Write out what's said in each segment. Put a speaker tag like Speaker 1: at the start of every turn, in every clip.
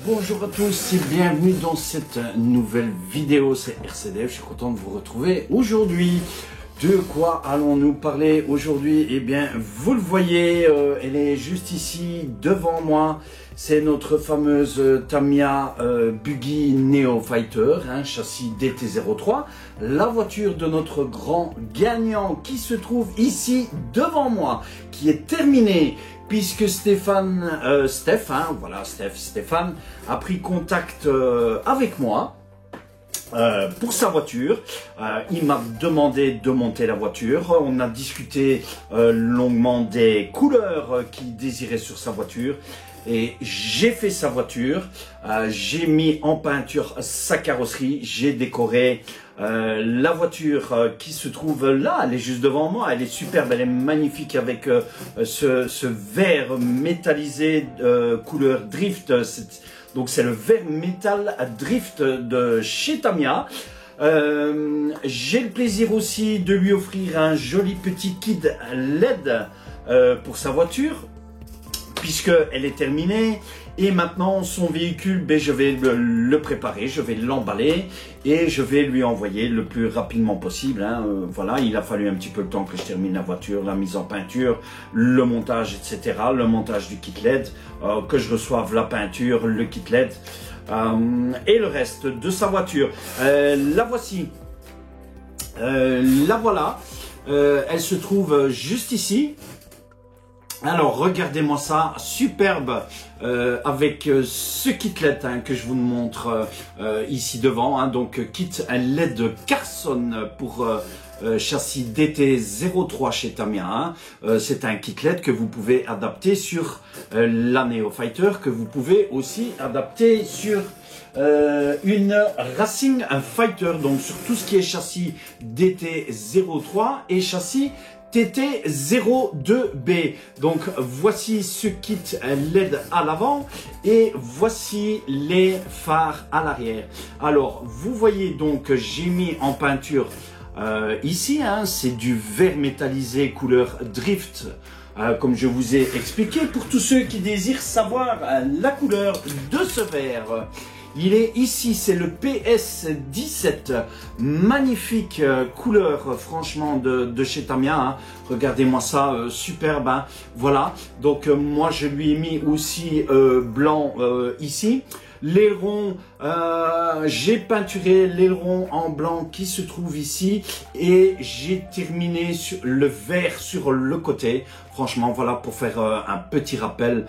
Speaker 1: Bonjour à tous et bienvenue dans cette nouvelle vidéo, c'est RCDF, je suis content de vous retrouver aujourd'hui. De quoi allons-nous parler aujourd'hui? Eh bien, vous le voyez, elle est juste ici devant moi. C'est notre fameuse Tamiya Buggy Neo Fighter, châssis DT03. La voiture de notre grand gagnant qui se trouve ici devant moi, qui est terminée. Puisque Stéphane a pris contact avec moi pour sa voiture. Il m'a demandé de monter la voiture. On a discuté longuement des couleurs qu'il désirait sur sa voiture. Et j'ai fait sa voiture, j'ai mis en peinture sa carrosserie, j'ai décoré la voiture qui se trouve là, elle est juste devant moi, elle est superbe, elle est magnifique avec ce vert métallisé couleur drift. Donc c'est le vert métal drift de chez Tamiya. J'ai le plaisir aussi de lui offrir un joli petit kit LED pour sa voiture, puisqu'elle est terminée. Et maintenant, son véhicule, je vais le préparer, je vais l'emballer et je vais lui envoyer le plus rapidement possible. Voilà, il a fallu un petit peu de temps que je termine la voiture, la mise en peinture, le montage, etc. Le montage du kit LED, que je reçoive la peinture, le kit LED et le reste de sa voiture. La voici. La voilà. Elle se trouve juste ici. Alors regardez-moi ça, superbe, avec ce kit LED que je vous montre ici devant, donc kit LED Carson pour châssis DT03 chez Tamiya. C'est un kit LED que vous pouvez adapter sur la Neo Fighter, que vous pouvez aussi adapter sur une Racing Fighter, donc sur tout ce qui est châssis DT03 et châssis TT02B. Donc voici ce kit LED à l'avant et voici les phares à l'arrière. Alors vous voyez donc j'ai mis en peinture ici, c'est du verre métallisé couleur drift. Comme je vous ai expliqué, pour tous ceux qui désirent savoir la couleur de ce verre. Il est ici, c'est le PS17, magnifique couleur franchement de chez Tamiya. Regardez-moi ça, superbe. Voilà, donc moi je lui ai mis aussi blanc ici. L'aileron, j'ai peinturé l'aileron en blanc qui se trouve ici et j'ai terminé sur le vert sur le côté. Franchement, voilà pour faire un petit rappel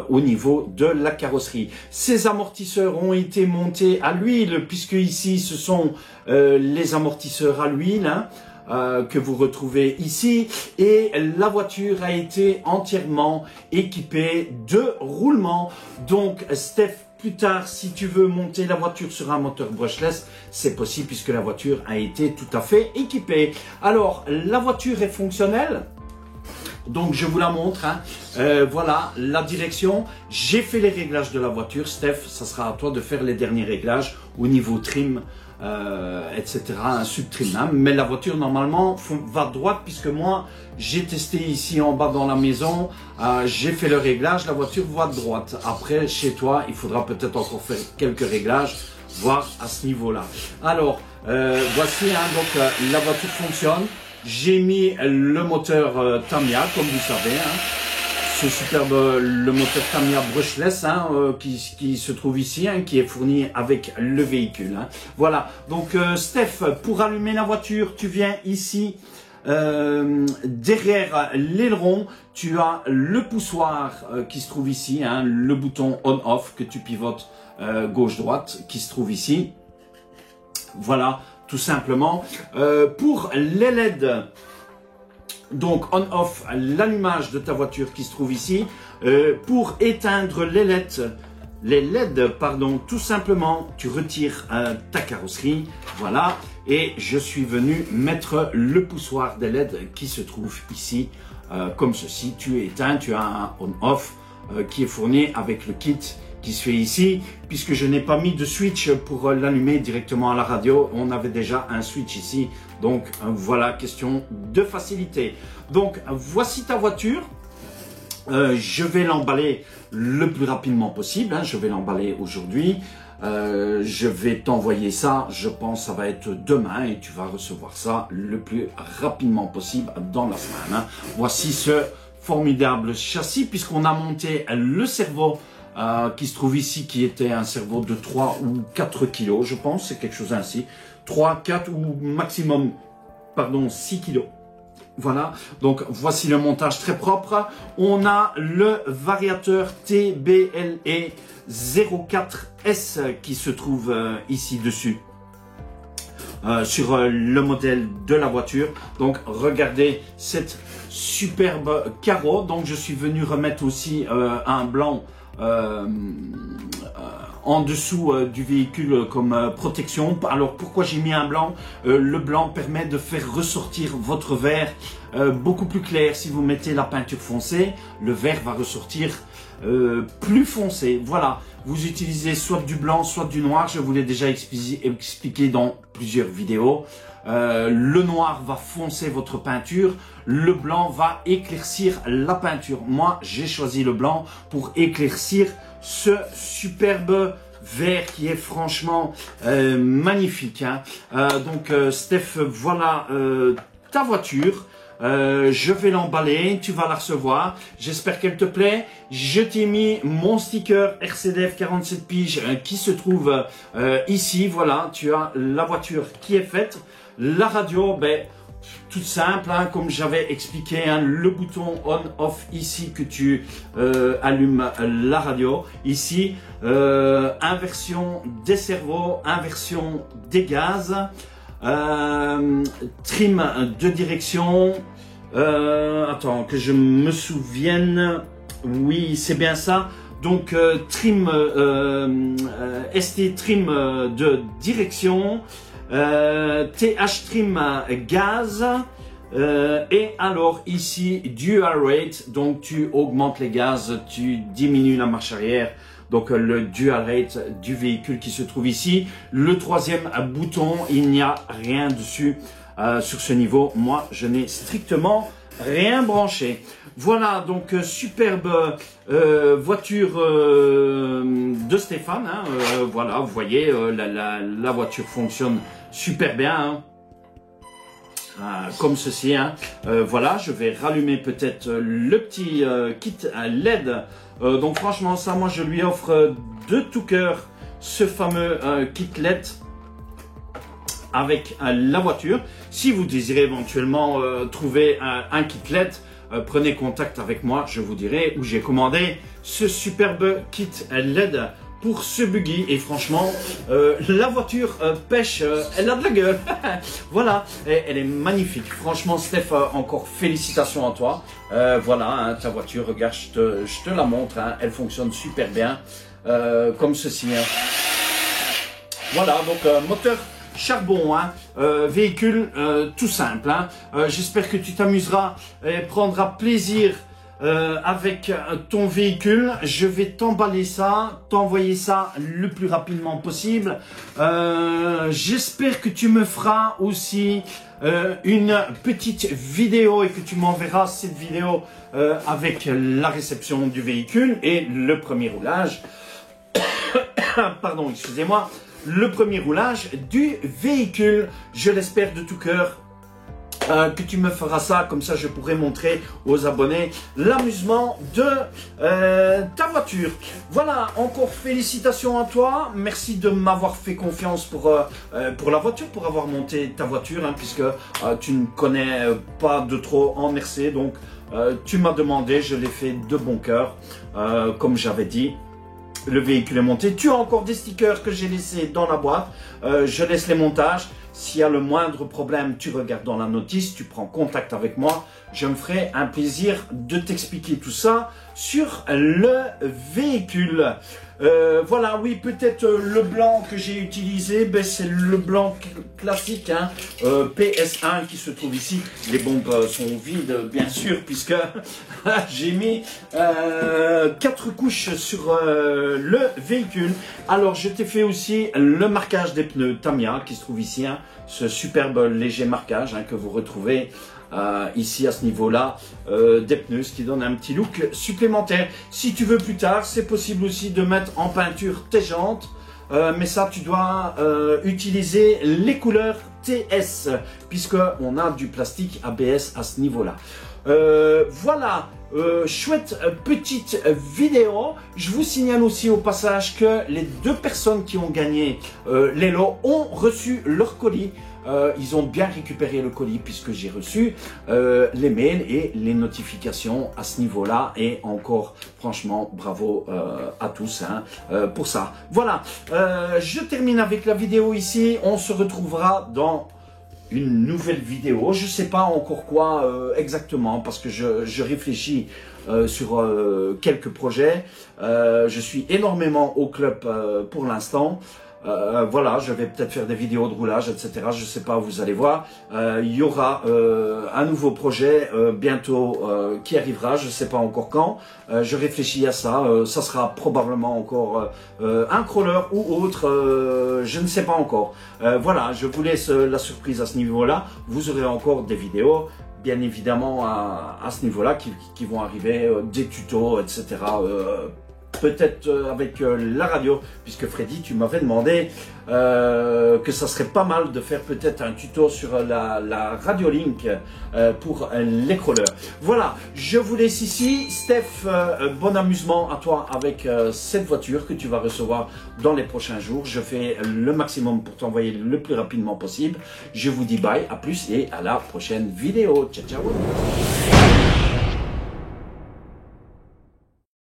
Speaker 1: au niveau de la carrosserie. Ces amortisseurs ont été montés à l'huile puisque ici ce sont les amortisseurs à l'huile. Que vous retrouvez ici, et la voiture a été entièrement équipée de roulement. Donc Steph, plus tard, si tu veux monter la voiture sur un moteur brushless, c'est possible puisque la voiture a été tout à fait équipée. Alors la voiture est fonctionnelle. Donc je vous la montre, voilà la direction. J'ai fait les réglages de la voiture. Steph, ça sera à toi de faire les derniers réglages au niveau trim, etc. Un subtrim, mais la voiture normalement va droite puisque moi j'ai testé ici en bas dans la maison, j'ai fait le réglage, la voiture va droite. Après chez toi il faudra peut-être encore faire quelques réglages, voir à ce niveau là. Alors voici, donc la voiture fonctionne. J'ai mis le moteur Tamiya, comme vous savez, ce superbe, le moteur Tamiya brushless qui se trouve ici, qui est fourni avec le véhicule. Voilà, donc Steph, pour allumer la voiture, tu viens ici, derrière l'aileron, tu as le poussoir qui se trouve ici, le bouton on-off que tu pivotes gauche-droite qui se trouve ici. Voilà, tout simplement. Pour les LED, donc on-off, l'allumage de ta voiture qui se trouve ici. Pour éteindre les LED, tout simplement, tu retires ta carrosserie. Voilà, et je suis venu mettre le poussoir des LED qui se trouve ici, comme ceci. Tu éteins, tu as un on-off qui est fourni avec le kit qui se fait ici, puisque je n'ai pas mis de switch pour l'allumer directement à la radio. On avait déjà un switch ici, donc voilà, question de facilité. Donc voici ta voiture. Je vais l'emballer le plus rapidement possible, hein, je vais l'emballer aujourd'hui. Je vais t'envoyer ça, je pense ça va être demain et tu vas recevoir ça le plus rapidement possible dans la semaine. Hein. Voici ce formidable châssis puisqu'on a monté le cerveau qui se trouve ici, qui était un cerveau de 3 ou 4 kilos, je pense, c'est quelque chose ainsi. 3, 4 ou maximum, pardon, 6 kilos. Voilà, donc voici le montage très propre. On a le variateur TBLE 04S qui se trouve ici dessus. Sur le modèle de la voiture. Donc regardez cette superbe carreau. Donc je suis venu remettre aussi un blanc en dessous du véhicule comme protection. Alors pourquoi j'ai mis un blanc? Le blanc permet de faire ressortir votre verre beaucoup plus clair. Si vous mettez la peinture foncée, le verre va ressortir plus foncé. Voilà, vous utilisez soit du blanc, soit du noir. Je vous l'ai déjà expliqué dans plusieurs vidéos. Le noir va foncer votre peinture, le blanc va éclaircir la peinture. Moi, j'ai choisi le blanc pour éclaircir ce superbe vert qui est franchement magnifique. Hein. Donc, Steph, voilà ta voiture. Je vais l'emballer, tu vas la recevoir. J'espère qu'elle te plaît. Je t'ai mis mon sticker RCDF 47 piges qui se trouve ici. Voilà, tu as la voiture qui est faite. La radio, ben, toute simple, hein, comme j'avais expliqué, hein, le bouton on-off ici que tu allumes la radio. Ici, inversion des cerveaux, inversion des gaz, trim de direction. Attends, que je me souvienne. Oui, c'est bien ça. Donc, trim, ST trim de direction. TH trim gaz et alors ici dual rate, donc tu augmentes les gaz, tu diminues la marche arrière, donc le dual rate du véhicule qui se trouve ici. Le troisième bouton, il n'y a rien dessus sur ce niveau. Moi je n'ai strictement rien branché. Voilà, donc superbe voiture de Stéphane. Hein, voilà, vous voyez, la voiture fonctionne super bien. Hein, comme ceci. Hein. Voilà, je vais rallumer peut-être le petit kit LED. Donc franchement, ça, moi, je lui offre de tout cœur ce fameux kit LED avec la voiture. Si vous désirez éventuellement trouver un kit LED, prenez contact avec moi, je vous dirai où j'ai commandé ce superbe kit LED pour ce buggy. Et franchement, la voiture pêche, elle a de la gueule. Voilà, et elle est magnifique. Franchement, Steph, encore félicitations à toi. Voilà, hein, ta voiture, regarde, je te la montre, hein, elle fonctionne super bien, comme ceci. Hein. Voilà, donc moteur charbon, hein, véhicule tout simple. Hein. J'espère que tu t'amuseras et prendras plaisir avec ton véhicule. Je vais t'emballer ça, t'envoyer ça le plus rapidement possible. J'espère que tu me feras aussi une petite vidéo et que tu m'enverras cette vidéo avec la réception du véhicule et le premier roulage. Pardon, excusez-moi. Le premier roulage du véhicule. Je l'espère de tout cœur que tu me feras ça, comme ça je pourrai montrer aux abonnés l'amusement de ta voiture. Voilà, encore félicitations à toi. Merci de m'avoir fait confiance pour la voiture, pour avoir monté ta voiture, hein, puisque tu ne connais pas de trop en RC, donc tu m'as demandé, je l'ai fait de bon cœur, comme j'avais dit. Le véhicule est monté. Tu as encore des stickers que j'ai laissés dans la boîte. Je laisse les montages. S'il y a le moindre problème, tu regardes dans la notice, tu prends contact avec moi. Je me ferai un plaisir de t'expliquer tout ça sur le véhicule. Voilà, oui, peut-être le blanc que j'ai utilisé, ben, c'est le blanc classique, hein, PS1 qui se trouve ici. Les bombes sont vides, bien sûr, puisque j'ai mis 4 couches sur le véhicule. Alors, je t'ai fait aussi le marquage des pneus Tamiya qui se trouve ici, hein, ce superbe léger marquage, hein, que vous retrouvez ici à ce niveau-là des pneus, ce qui donne un petit look supplémentaire. Si tu veux plus tard, c'est possible aussi de mettre en peinture tes jantes, mais ça tu dois utiliser les couleurs TS, puisque on a du plastique ABS à ce niveau-là. Voilà, chouette petite vidéo. Je vous signale aussi au passage que les 2 personnes qui ont gagné les lots ont reçu leur colis. Ils ont bien récupéré le colis puisque j'ai reçu les mails et les notifications à ce niveau-là. Et encore, franchement, bravo à tous pour ça. Voilà, je termine avec la vidéo ici. On se retrouvera dans une nouvelle vidéo. Je ne sais pas encore quoi exactement parce que je réfléchis sur quelques projets. Je suis énormément au club pour l'instant. Voilà, je vais peut-être faire des vidéos de roulage, etc. Je ne sais pas, vous allez voir. Il y aura un nouveau projet bientôt qui arrivera, je ne sais pas encore quand. Je réfléchis à ça. Ça sera probablement encore un crawler ou autre, je ne sais pas encore. Voilà, je vous laisse la surprise à ce niveau-là. Vous aurez encore des vidéos, bien évidemment, à ce niveau-là qui vont arriver, des tutos, etc. Peut-être avec la radio, puisque Freddy, tu m'avais demandé que ça serait pas mal de faire peut-être un tuto sur la Radiolink pour les crawlers. Voilà, je vous laisse ici. Steph, bon amusement à toi avec cette voiture que tu vas recevoir dans les prochains jours. Je fais le maximum pour t'envoyer le plus rapidement possible. Je vous dis bye, à plus et à la prochaine vidéo. Ciao, ciao.